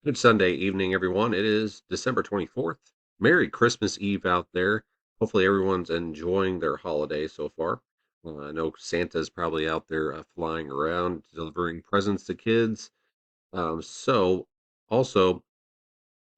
Good Sunday evening, everyone. It is December 24th. Merry Christmas Eve out there. Hopefully, everyone's enjoying their holiday so far. I know Santa's probably out there flying around, delivering presents to kids. Also,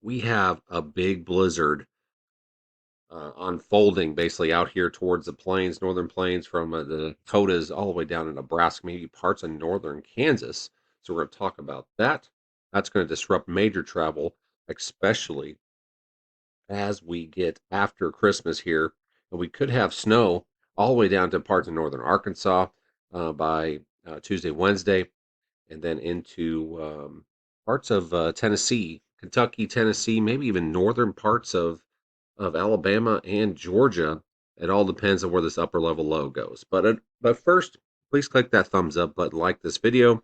we have a big blizzard unfolding basically out here towards the plains, northern plains from the Dakotas all the way down to Nebraska, maybe parts of northern Kansas. So, we're going to talk about that. That's going to disrupt major travel, especially as we get after Christmas here, and we could have snow all the way down to parts of northern Arkansas by Tuesday, Wednesday, and then into parts of Tennessee, Kentucky, Tennessee, maybe even northern parts of Alabama and Georgia. It all depends on where this upper level low goes. But first, please click that thumbs up button, like this video.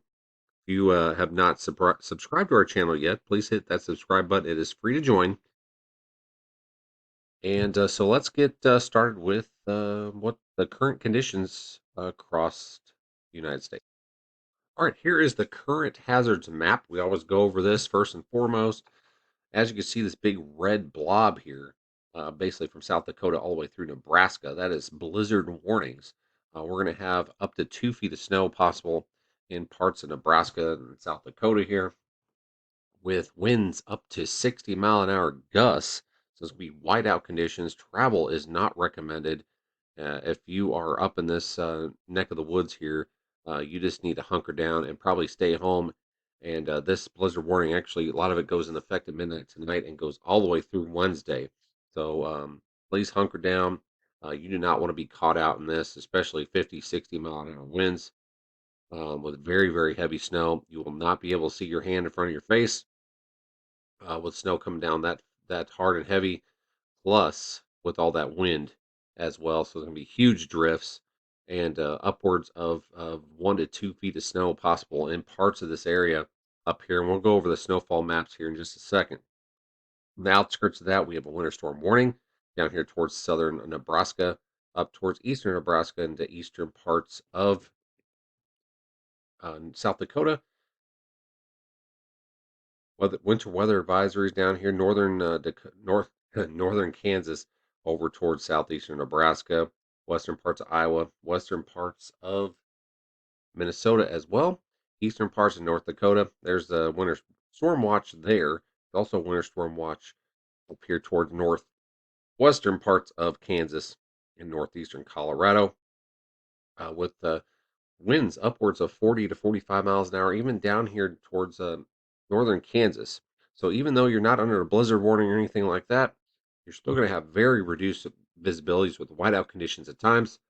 If you have not subscribed to our channel yet, please hit that subscribe button. It is free to join. And so let's get started with what the current conditions across the United States. All right, here is the current hazards map. We always go over this first and foremost. As you can see, this big red blob here, basically from South Dakota all the way through Nebraska, that is blizzard warnings. We're going to have up to 2 feet of snow possible in parts of Nebraska and South Dakota here, with winds up to 60-mile-an-hour gusts. So it's going to be whiteout conditions. Travel is not recommended. If you are up in this neck of the woods here, you just need to hunker down and probably stay home. And this blizzard warning, actually, a lot of it goes in effect at midnight tonight and goes all the way through Wednesday. So please hunker down. You do not want to be caught out in this, especially 50, 60-mile-an-hour winds with very, very heavy snow. You will not be able to see your hand in front of your face with snow coming down that hard and heavy, plus with all that wind as well. So there's gonna be huge drifts and upwards of 1 to 2 feet of snow possible in parts of this area up here. And we'll go over the snowfall maps here in just a second. On the outskirts of that, we have a winter storm warning down here towards southern Nebraska, up towards eastern Nebraska into eastern parts of South Dakota. Winter weather advisories down here, northern Kansas, over towards southeastern Nebraska, western parts of Iowa, western parts of Minnesota as well, eastern parts of North Dakota. There's the winter storm watch there. Also, winter storm watch up here towards northwestern parts of Kansas and northeastern Colorado, with the winds upwards of 40 to 45 miles an hour, even down here towards northern Kansas. So even though you're not under a blizzard warning or anything like that, you're still going to have very reduced visibilities with whiteout conditions at times.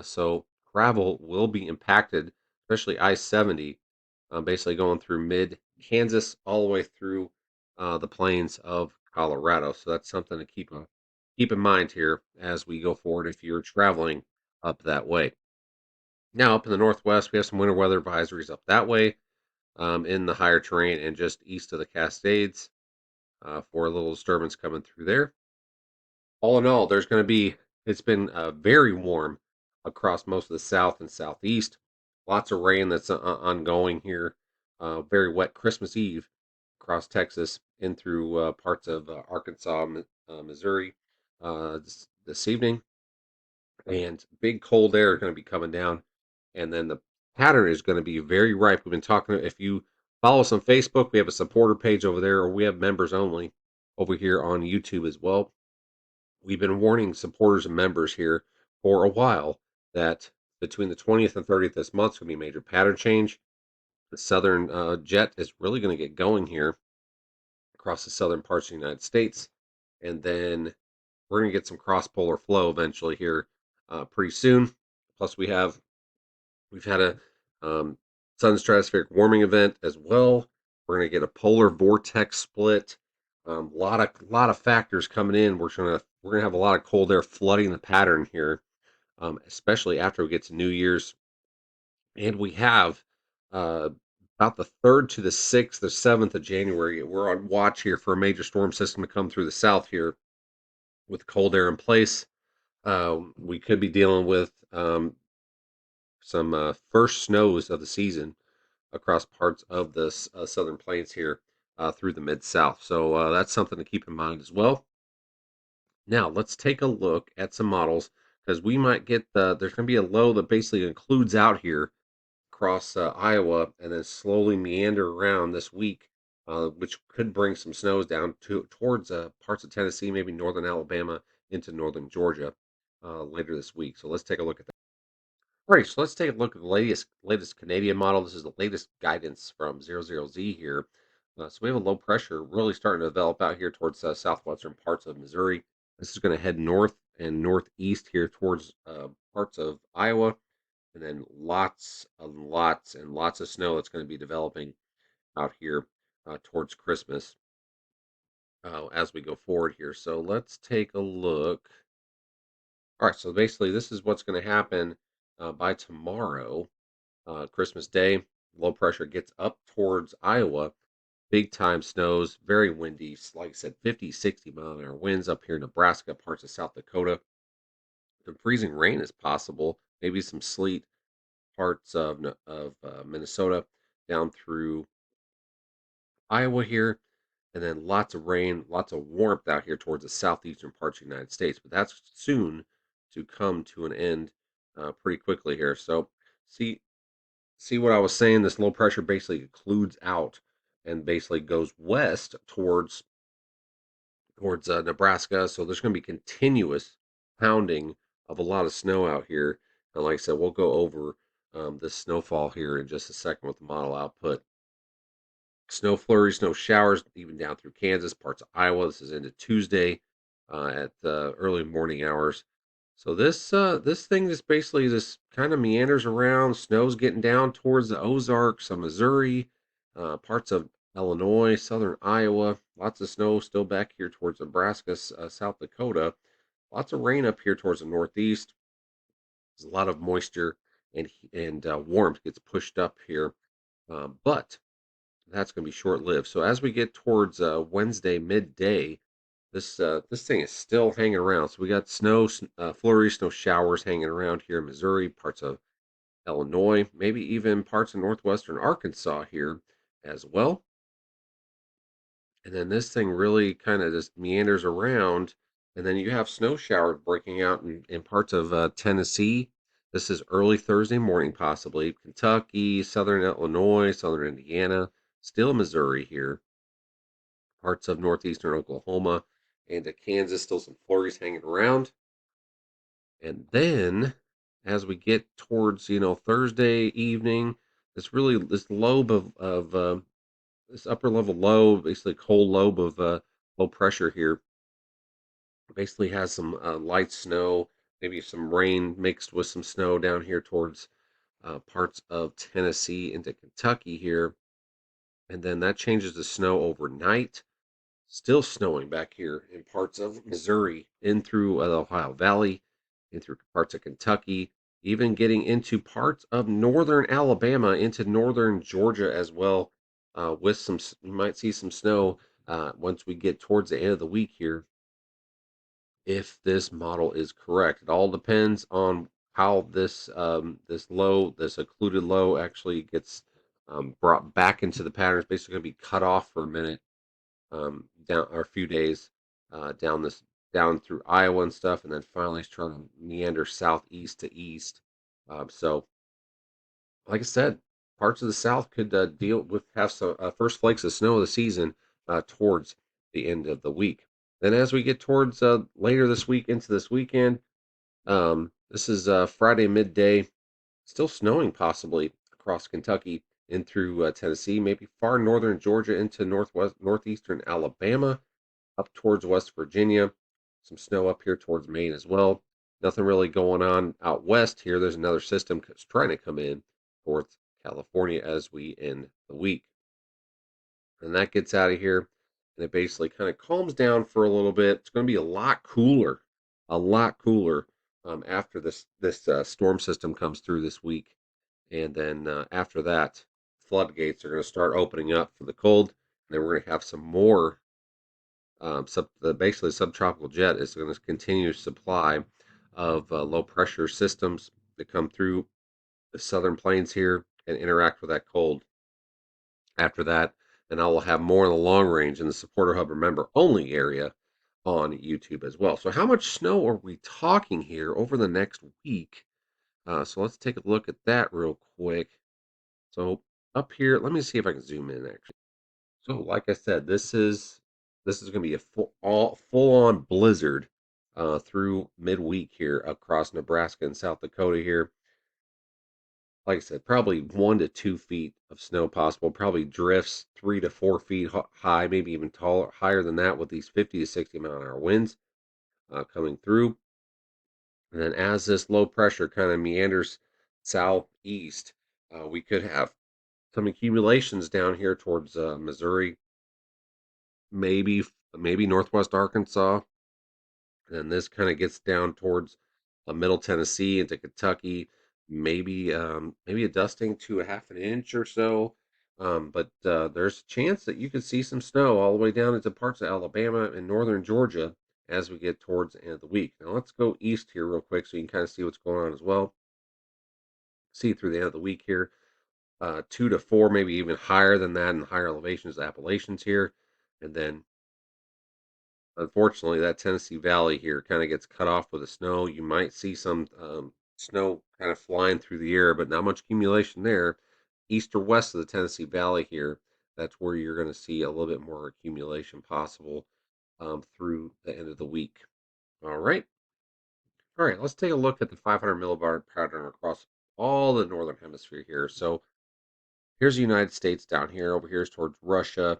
So travel will be impacted, especially I-70, basically going through mid Kansas all the way through the plains of Colorado. So that's something to keep in mind here as we go forward if you're traveling up that way. Now, up in the northwest, we have some winter weather advisories up that way in the higher terrain and just east of the Cascades for a little disturbance coming through there. All in all, it's been very warm across most of the south and southeast. Lots of rain that's ongoing here. Very wet Christmas Eve across Texas in through parts of Arkansas, Missouri this evening. And big cold air is going to be coming down, and then the pattern is going to be very ripe. We've been talking. If you follow us on Facebook, we have a supporter page over there, or we have members only over here on YouTube as well. We've been warning supporters and members here for a while that between the 20th and 30th this month is going to be a major pattern change. The southern jet is really going to get going here across the southern parts of the United States, and then we're going to get some cross polar flow eventually here pretty soon. Plus, we've had a sun stratospheric warming event as well. We're going to get a polar vortex split. Lot of factors coming in. We're gonna have a lot of cold air flooding the pattern here, especially after we get to New Year's, and we have uh, about the 3rd to the 6th or 7th of January. We're on watch here for a major storm system to come through the south here with cold air in place. We could be dealing with some first snows of the season across parts of the southern plains here through the mid south. So that's something to keep in mind as well. Now let's take a look at some models because we might get there's going to be a low that basically includes out here across Iowa and then slowly meander around this week, which could bring some snows down towards parts of Tennessee, maybe northern Alabama into northern Georgia later this week. So let's take a look at that. All right, so let's take a look at the latest Canadian model. This is the latest guidance from 00Z here. So we have a low pressure really starting to develop out here towards southwestern parts of Missouri. This is going to head north and northeast here towards parts of Iowa, and then lots and lots and lots of snow that's going to be developing out here towards Christmas as we go forward here. So let's take a look. All right, so basically, this is what's going to happen by tomorrow, Christmas Day. Low pressure gets up towards Iowa. Big time snows, very windy. Like I said, 50, 60-mile-an-hour winds up here in Nebraska, parts of South Dakota. Some freezing rain is possible, maybe some sleet, parts of Minnesota down through Iowa here, and then lots of rain, lots of warmth out here towards the southeastern parts of the United States. But that's soon to come to an end pretty quickly here. So see see what I was saying. This low pressure basically occludes out and basically goes west towards Nebraska. So there's going to be continuous pounding of a lot of snow out here. And like I said, we'll go over this snowfall here in just a second with the model output. Snow flurries, snow showers, even down through Kansas, parts of Iowa. This is into Tuesday at the early morning hours. So this thing just basically just kind of meanders around. Snow's getting down towards the Ozarks, some Missouri, parts of Illinois, southern Iowa. Lots of snow still back here towards Nebraska, South Dakota. Lots of rain up here towards the northeast. There's a lot of moisture and warmth gets pushed up here, but that's going to be short lived. So as we get towards Wednesday midday, this thing is still hanging around. So we got snow flurries, snow showers hanging around here in Missouri, parts of Illinois, maybe even parts of northwestern Arkansas here as well. And then this thing really kind of just meanders around, and then you have snow showers breaking out in parts of Tennessee. This is early Thursday morning, possibly Kentucky, southern Illinois, southern Indiana, still Missouri here, parts of northeastern Oklahoma, and Kansas. Still some flurries hanging around. And then as we get towards Thursday evening, this lobe of this upper level low, basically cold lobe of low pressure here, basically has some light snow, maybe some rain mixed with some snow down here towards parts of Tennessee into Kentucky here, and then that changes to snow overnight. Still snowing back here in parts of Missouri, in through the Ohio Valley, in through parts of Kentucky, even getting into parts of northern Alabama, into northern Georgia as well. With you might see some snow once we get towards the end of the week here, if this model is correct. It all depends on how this occluded low actually gets brought back into the pattern. It's basically going to be cut off for a minute, down or a few days down through Iowa and stuff, and then finally it's trying to meander southeast to east. So, like I said, parts of the South could have some first flakes of snow of the season towards the end of the week. Then, as we get towards later this week into this weekend, this is Friday midday, still snowing possibly across Kentucky in through Tennessee, maybe far northern Georgia into northeastern Alabama, up towards West Virginia. Some snow up here towards Maine as well. Nothing really going on out west here. There's another system that's trying to come in towards California as we end the week. And that gets out of here, and it basically kind of calms down for a little bit. It's going to be a lot cooler after this storm system comes through this week. And then after that, floodgates are going to start opening up for the cold. And then we're going to have some more. Basically, the subtropical jet is going to continue supply of low pressure systems that come through the southern plains here and interact with that cold. After that, And I will have more on the long range in the supporter hub remember only area on YouTube as well. So how much snow are we talking here over the next week? So let's take a look at that real quick. So up here, let me see if I can zoom in actually. So like I said, this is going to be a full on blizzard through midweek here across Nebraska and South Dakota here. Like I said, probably 1 to 2 feet of snow possible. Probably drifts 3 to 4 feet high, maybe even taller, higher than that, with these 50 to 60 mile an hour winds coming through. And then as this low pressure kind of meanders southeast, we could have some accumulations down here towards Missouri, maybe northwest Arkansas. And then this kind of gets down towards Middle Tennessee into Kentucky, maybe a dusting to a half an inch or so. But there's a chance that you could see some snow all the way down into parts of Alabama and northern Georgia as we get towards the end of the week. Now let's go east here real quick so you can kind of see what's going on as well. See through the end of the week here, 2 to 4, maybe even higher than that in higher elevations, Appalachians here, and then unfortunately, that Tennessee Valley here kind of gets cut off with the snow. You might see some snow kind of flying through the air, but not much accumulation there. East or west of the Tennessee Valley here, that's where you're going to see a little bit more accumulation possible through the end of the week. All right. All right. Let's take a look at the 500 millibar pattern across all the northern hemisphere here. So here's the United States down here. Over here is towards Russia,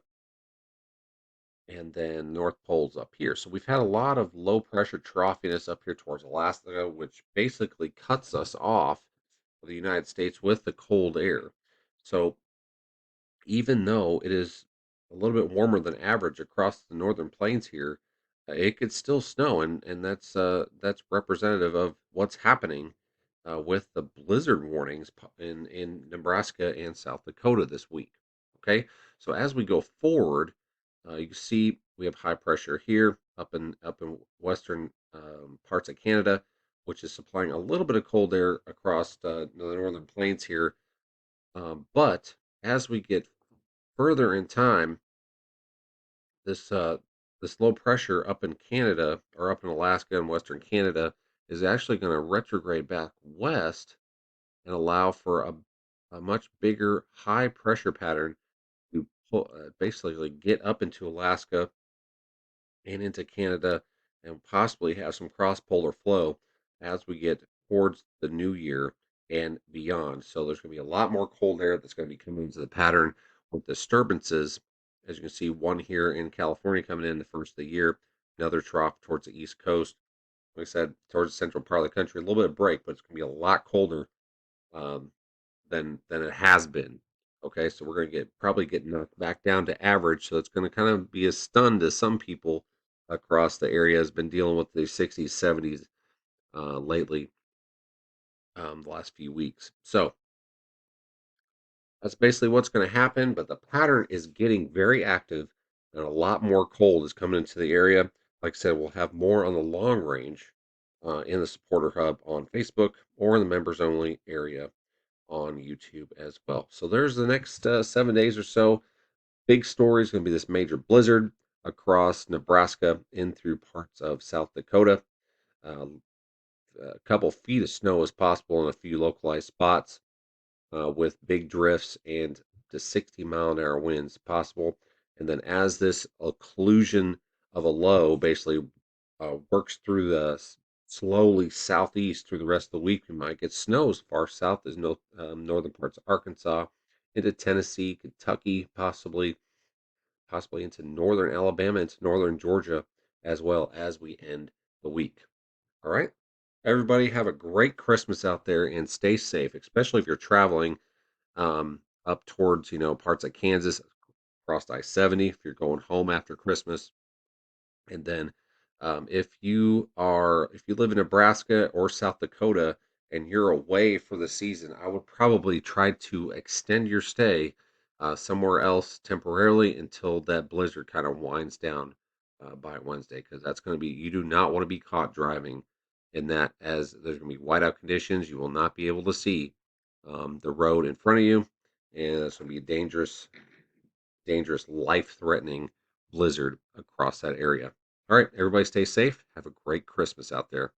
and then North Pole's up here. So we've had a lot of low pressure troughiness up here towards Alaska, which basically cuts us off of the United States with the cold air. So even though it is a little bit warmer than average across the northern plains here, it could still snow, and that's representative of what's happening with the blizzard warnings in Nebraska and South Dakota this week. Okay, so as we go forward, you can see we have high pressure here up in western parts of Canada, which is supplying a little bit of cold air across the northern plains here. But as we get further in time, this this low pressure up in Canada or up in Alaska and Western Canada is actually going to retrograde back west and allow for a much bigger high pressure pattern to basically get up into Alaska and into Canada and possibly have some cross polar flow as we get towards the new year and beyond. So there's going to be a lot more cold air that's going to be coming into the pattern with disturbances. As you can see, one here in California coming in the first of the year, another trough towards the East Coast. Like I said, towards the central part of the country, a little bit of break, but it's going to be a lot colder um, than it has been. Okay, so we're going to probably get knocked back down to average. So it's going to kind of be a stun to some people across the area. Has been dealing with the 60s, 70s lately, the last few weeks. So that's basically what's going to happen. But the pattern is getting very active, and a lot more cold is coming into the area. Like I said, we'll have more on the long range in the supporter hub on Facebook or in the members only area on YouTube as well. So there's the next 7 days or so. Big story is going to be this major blizzard across Nebraska in through parts of South Dakota. Um, a couple feet of snow is possible in a few localized spots with big drifts and to 60-mile-an-hour winds possible. And then as this occlusion of a low basically works through the slowly southeast through the rest of the week, we might get snow as far south as northern parts of Arkansas, into Tennessee, Kentucky, possibly into northern Alabama, into northern Georgia, as well as we end the week. All right. Everybody have a great Christmas out there and stay safe, especially if you're traveling up towards, parts of Kansas, across I-70, if you're going home after Christmas. And then if you live in Nebraska or South Dakota and you're away for the season, I would probably try to extend your stay somewhere else temporarily until that blizzard kind of winds down by Wednesday, because that's going to be, you do not want to be caught driving in that, as there's going to be whiteout conditions. You will not be able to see the road in front of you, and it's going to be dangerous dangerous, life threatening blizzard across that area. All right, everybody stay safe. Have a great Christmas out there.